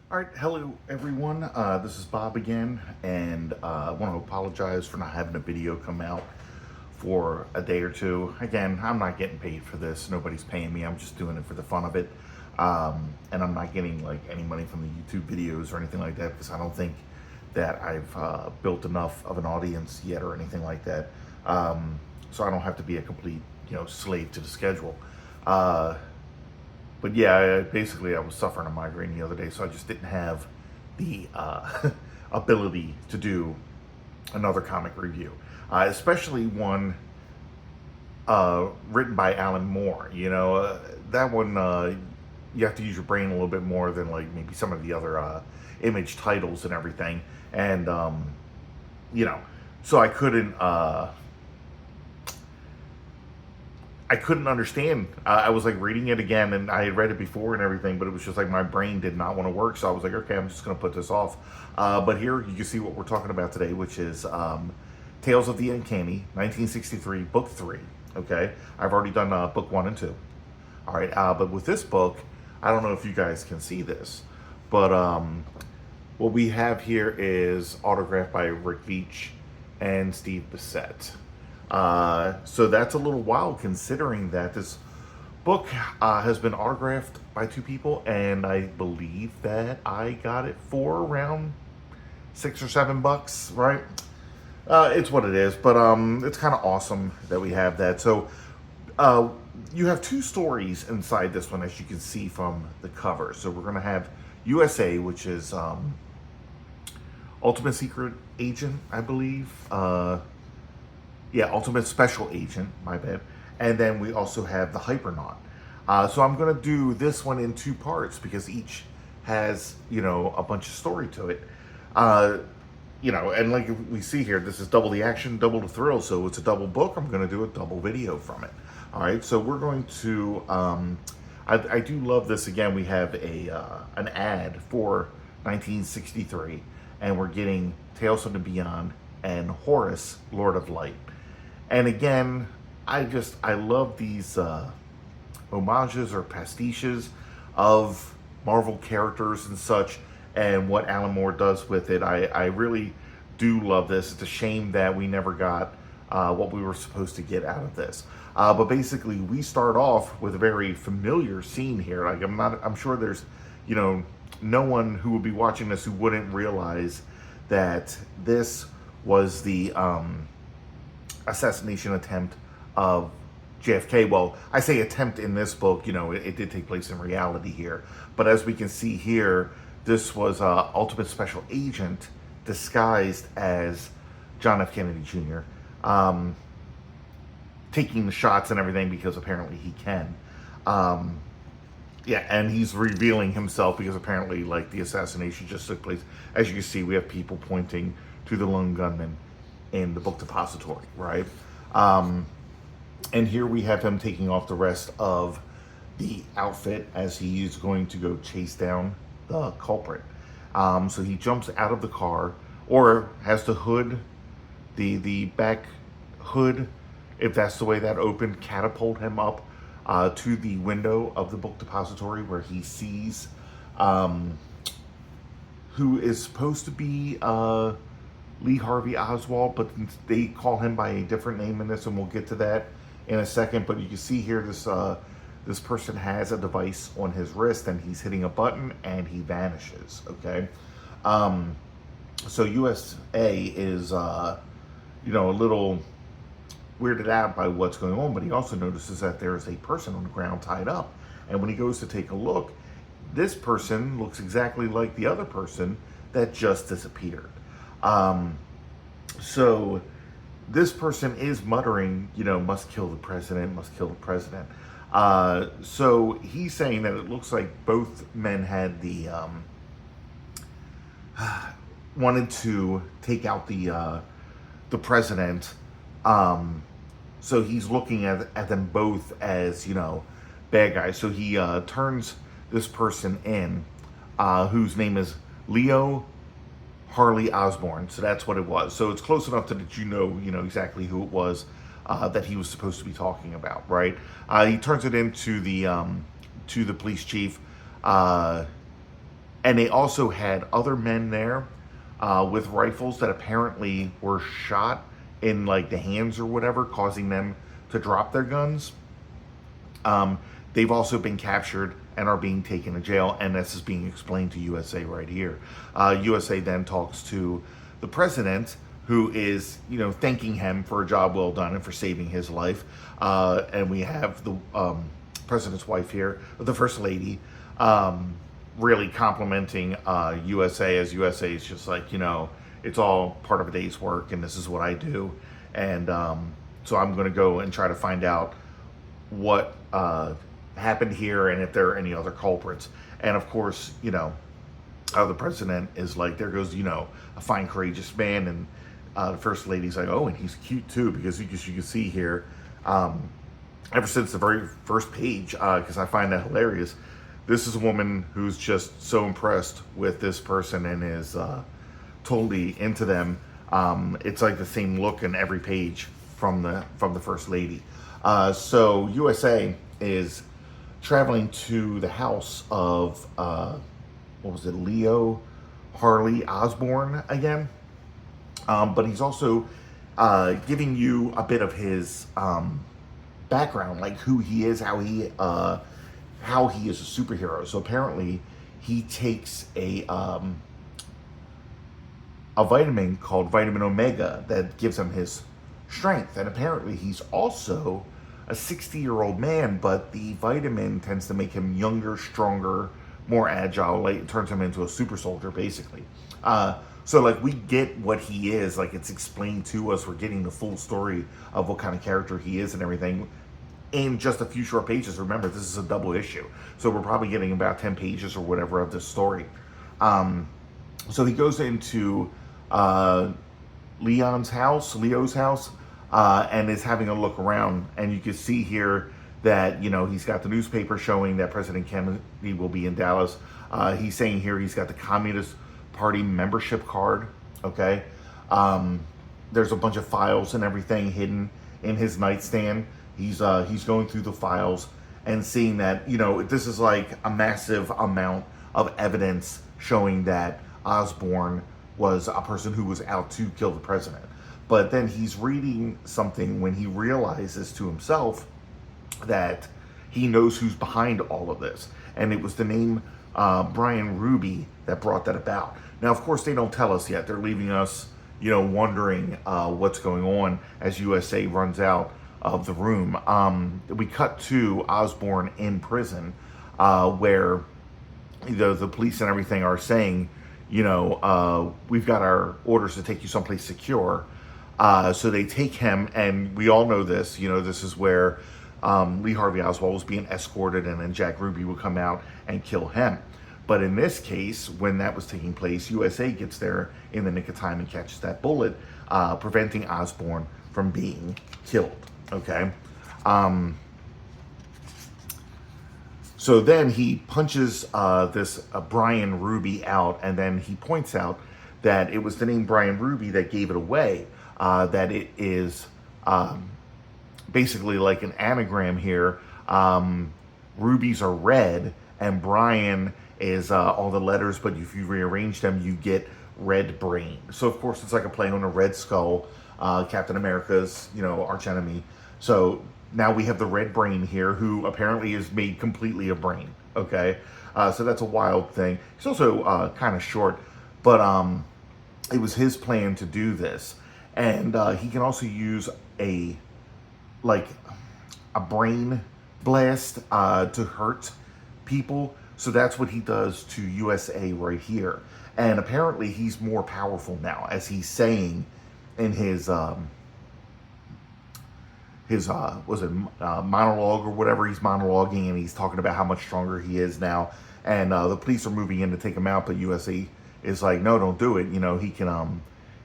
All right, hello everyone. This is Bob again, and I want to apologize for not having a video come out for a day or two. Again, I'm not getting paid for this. Nobody's paying me. I'm just doing it for the fun of it, and I'm not getting like any money from the YouTube videos or anything like that because I don't think that I've built enough of an audience yet or anything like that. So I don't have to be a complete, slave to the schedule. Uh, but yeah, basically I was suffering a migraine the other day, so I just didn't have the ability to do another comic review, especially one written by Alan Moore. That one you have to use your brain a little bit more than like maybe some of the other image titles and everything, and you know, so I couldn't understand. I was like reading it again, and I had read it before and everything, but it was just like my brain did not want to work. So I was like, okay, I'm just going to put this off. But here you can see what we're talking about today, which is Tales of the Uncanny, 1963, Book 3. Okay, I've already done Book 1 and 2. All right, but with this book, I don't know if you guys can see this, but what we have here is autographed by Rick Veitch and Steve Bissette. So that's a little wild considering that this book has been autographed by two people, and I believe that I got it for around $6 or $7, right? It's what it is, but it's kind of awesome that we have that. So you have two stories inside this one, as you can see from the cover. So we're going to have USA, which is Ultimate Secret Agent, I believe. Ultimate Special Agent, my bad. And then we also have the Hypernaut. So I'm going to do this one in two parts because each has, a bunch of story to it. And like we see here, this is double the action, double the thrill. So it's a double book. I'm going to do a double video from it. All right, so we're going to, I do love this. Again, we have an ad for 1963, and we're getting Tales from the Beyond and Horus, Lord of Light. And again, I love these homages or pastiches of Marvel characters and such, and what Alan Moore does with it. I really do love this. It's a shame that we never got what we were supposed to get out of this. But basically, we start off with a very familiar scene here. Like I'm sure there's, no one who would be watching this who wouldn't realize that this was the assassination attempt of JFK. Well, I say attempt in this book, it did take place in reality here. But as we can see here, this was Ultimate Special Agent disguised as John F. Kennedy Jr., taking the shots and everything because apparently he can. And he's revealing himself because apparently, like, the assassination just took place. As you can see, we have people pointing to the lone gunman in the book depository, right? And here we have him taking off the rest of the outfit as he's going to go chase down the culprit. So he jumps out of the car, or has the hood, the back hood, if that's the way that opened, catapult him up to the window of the book depository where he sees who is supposed to be Lee Harvey Oswald, but they call him by a different name in this, and we'll get to that in a second. But you can see here this person has a device on his wrist, and he's hitting a button, and he vanishes. Okay, so USA is a little weirded out by what's going on, but he also notices that there is a person on the ground tied up, and when he goes to take a look, this person looks exactly like the other person that just disappeared. So this person is muttering, must kill the president, must kill the president. So he's saying that it looks like both men had wanted to take out the president. So he's looking at them both as, bad guys. So he turns this person in, whose name is Leo Harley Osborne. So that's what it was. So it's close enough that you know exactly who it was that he was supposed to be talking about, right? He turns it into the police chief, And they also had other men there with rifles that apparently were shot in like the hands or whatever, causing them to drop their guns. Um, they've also been captured and are being taken to jail, and this is being explained to USA right here. USA then talks to the president, who is, thanking him for a job well done and for saving his life. And we have the president's wife here, the first lady, really complimenting USA, as USA is just like, it's all part of a day's work, and this is what I do. And so I'm going to go and try to find out what happened here and if there are any other culprits. And of course, the president is like, there goes, a fine, courageous man. And the first lady's like, oh, and he's cute too, because you can see here, ever since the very first page, because I find that hilarious, this is a woman who's just so impressed with this person and is totally into them. It's like the same look in every page from the first lady. So USA is traveling to the house of what was it, Leo Harley Osborne again. But he's also giving you a bit of his background, like who he is, how he is a superhero. So apparently, he takes a vitamin called vitamin Omega that gives him his strength, and apparently he's also a 60-year-old man, but the vitamin tends to make him younger, stronger, more agile. Like, it turns him into a super soldier, basically. So like, we get what he is, like it's explained to us. We're getting the full story of what kind of character he is and everything in just a few short pages. Remember, this is a double issue, so we're probably getting about 10 pages or whatever of this story. So he goes into Leo's house, and is having a look around, and you can see here that, he's got the newspaper showing that President Kennedy will be in Dallas. He's saying here he's got the Communist Party membership card, okay? There's a bunch of files and everything hidden in his nightstand. He's going through the files and seeing that, this is like a massive amount of evidence showing that Osborne was a person who was out to kill the president. But then he's reading something when he realizes to himself that he knows who's behind all of this. And it was the name Brian Ruby that brought that about. Now, of course, they don't tell us yet. They're leaving us, wondering what's going on as USA runs out of the room. We cut to Osborne in prison, where the police and everything are saying, we've got our orders to take you someplace secure. So they take him, and we all know this. This is where Lee Harvey Oswald was being escorted, and then Jack Ruby would come out and kill him. But in this case, when that was taking place, USA gets there in the nick of time and catches that bullet, preventing Osborne from being killed. Okay. So then he punches this Brian Ruby out, and then he points out that it was the name Brian Ruby that gave it away. That it is basically like an anagram here. Rubies are red, and Brian is all the letters, but if you rearrange them, you get Red Brain. So of course, it's like a play on a Red Skull, Captain America's, arch enemy. So now we have the Red Brain here, who apparently is made completely of brain. Okay, so that's a wild thing. He's also kind of short, but it was his plan to do this. And he can also use a brain blast to hurt people. So that's what he does to USA right here. And apparently he's more powerful now, as he's saying in his monologue or whatever. He's monologuing, and he's talking about how much stronger he is now. And the police are moving in to take him out, but USA is like, no, don't do it.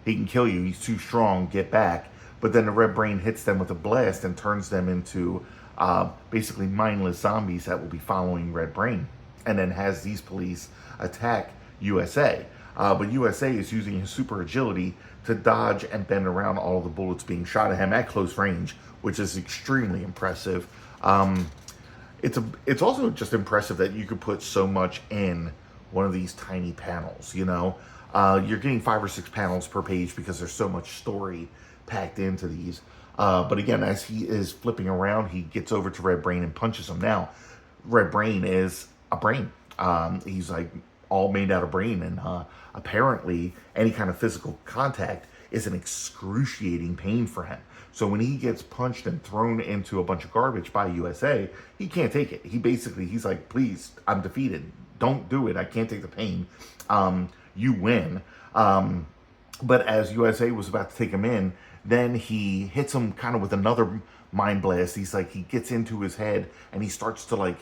He can kill you. He's too strong. Get back. But then the Red Brain hits them with a blast and turns them into basically mindless zombies that will be following Red Brain, and then has these police attack USA. But USA is using his super agility to dodge and bend around all of the bullets being shot at him at close range, which is extremely impressive. It's also just impressive that you could put so much in one of these tiny panels. You're getting 5 or 6 panels per page because there's so much story packed into these. But again, as he is flipping around, he gets over to Red Brain and punches him. Now, Red Brain is a brain. He's like all made out of brain, and apparently any kind of physical contact is an excruciating pain for him. So when he gets punched and thrown into a bunch of garbage by USA, he can't take it. He's like, please, I'm defeated. Don't do it. I can't take the pain. You win. But as USA was about to take him in, then he hits him kind of with another mind blast. He gets into his head and he starts to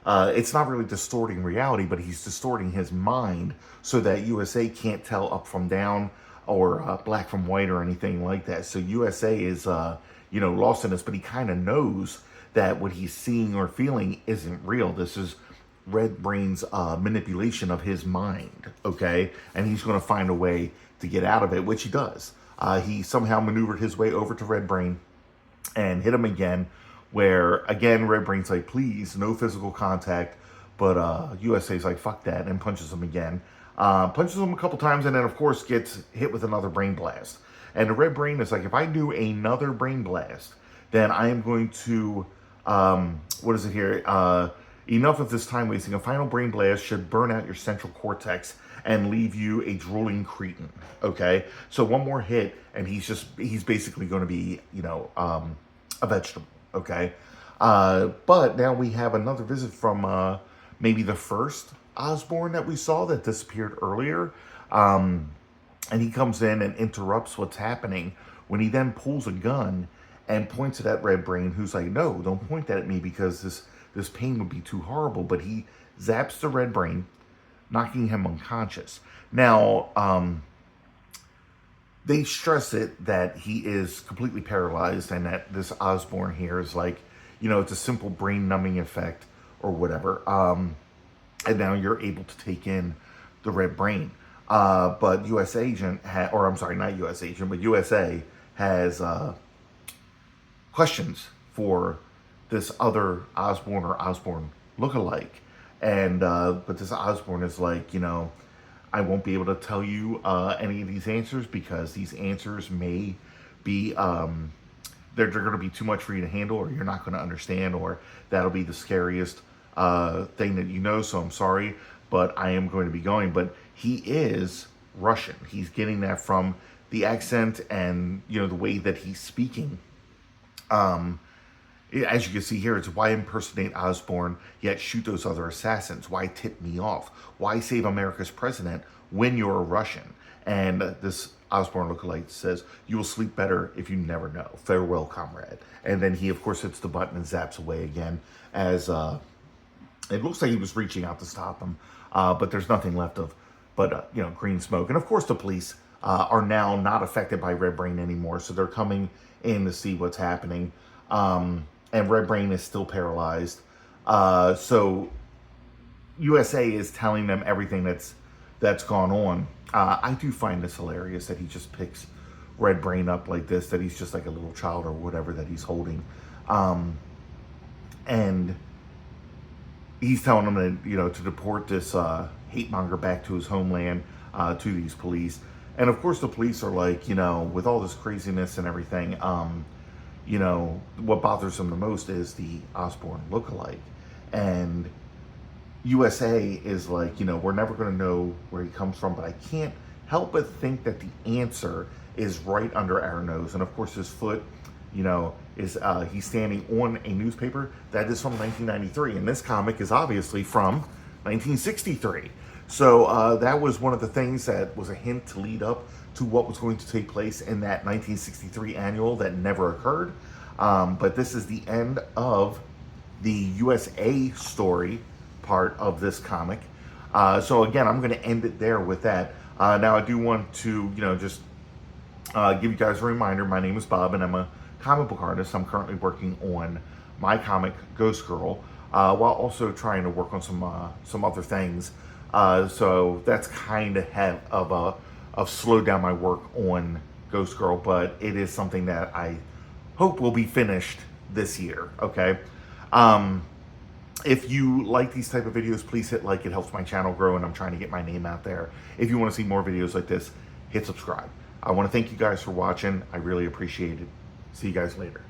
it's not really distorting reality, but he's distorting his mind so that USA can't tell up from down or black from white or anything like that. So USA is, lost in this, but he kind of knows that what he's seeing or feeling isn't real. This is Red Brain's manipulation of his mind, okay? And he's going to find a way to get out of it, which he does. He somehow maneuvered his way over to Red Brain and hit him again, where, again, Red Brain's like, please, no physical contact, but USA's like, fuck that, and punches him again. Punches him a couple times, and then, of course, gets hit with another brain blast. And the Red Brain is like, if I do another brain blast, then I am going to, what is it here? Enough of this time wasting. A final brain blast should burn out your central cortex and leave you a drooling cretin. Okay? So one more hit, and he's basically going to be, a vegetable. Okay? But now we have another visit from maybe the first Osborn that we saw that disappeared earlier. And he comes in and interrupts what's happening when he then pulls a gun and points it at Red Brain, who's like, no, don't point that at me because this pain would be too horrible. But he zaps the Red Brain, knocking him unconscious. Now, they stress it that he is completely paralyzed and that this Osborn here is like, it's a simple brain numbing effect or whatever. And now you're able to take in the Red Brain. But US Agent, not US Agent, but USA has questions for this other Osborn or Osborn lookalike. And, but this Osborn is like, I won't be able to tell you any of these answers because these answers may be, they're going to be too much for you to handle, or you're not going to understand, or that'll be the scariest thing that you know. So I'm sorry, but I am going to be going. But he is Russian. He's getting that from the accent and, the way that he's speaking. As you can see here, it's why impersonate Osborn, yet shoot those other assassins? Why tip me off? Why save America's president when you're a Russian? And this Osborn lookalike says, you will sleep better if you never know. Farewell, comrade. And then he, of course, hits the button and zaps away again as it looks like he was reaching out to stop him, but there's nothing left of but, green smoke. And, of course, the police are now not affected by Red Brain anymore, so they're coming in to see what's happening. And Red Brain is still paralyzed. So USA is telling them everything that's gone on. I do find this hilarious that he just picks Red Brain up like this, that he's just like a little child or whatever that he's holding. And he's telling them that, to deport this hate monger back to his homeland, to these police. And of course the police are like, with all this craziness and everything, what bothers them the most is the Osborn lookalike. And USA is like, we're never going to know where he comes from, but I can't help but think that the answer is right under our nose. And of course his foot, is he's standing on a newspaper that is from 1993. And this comic is obviously from 1963. So that was one of the things that was a hint to lead up to what was going to take place in that 1963 annual that never occurred. But this is the end of the USA story part of this comic. So again, I'm going to end it there with that. Now I do want to, just give you guys a reminder. My name is Bob and I'm a comic book artist. I'm currently working on my comic Ghost Girl, while also trying to work on some other things. So that's kind of slowed down my work on Ghost Girl, but it is something that I hope will be finished this year. Okay. If you like these type of videos, please hit like. It helps my channel grow, and I'm trying to get my name out there. If you want to see more videos like this, hit subscribe. I want to thank you guys for watching. I really appreciate it. See you guys later.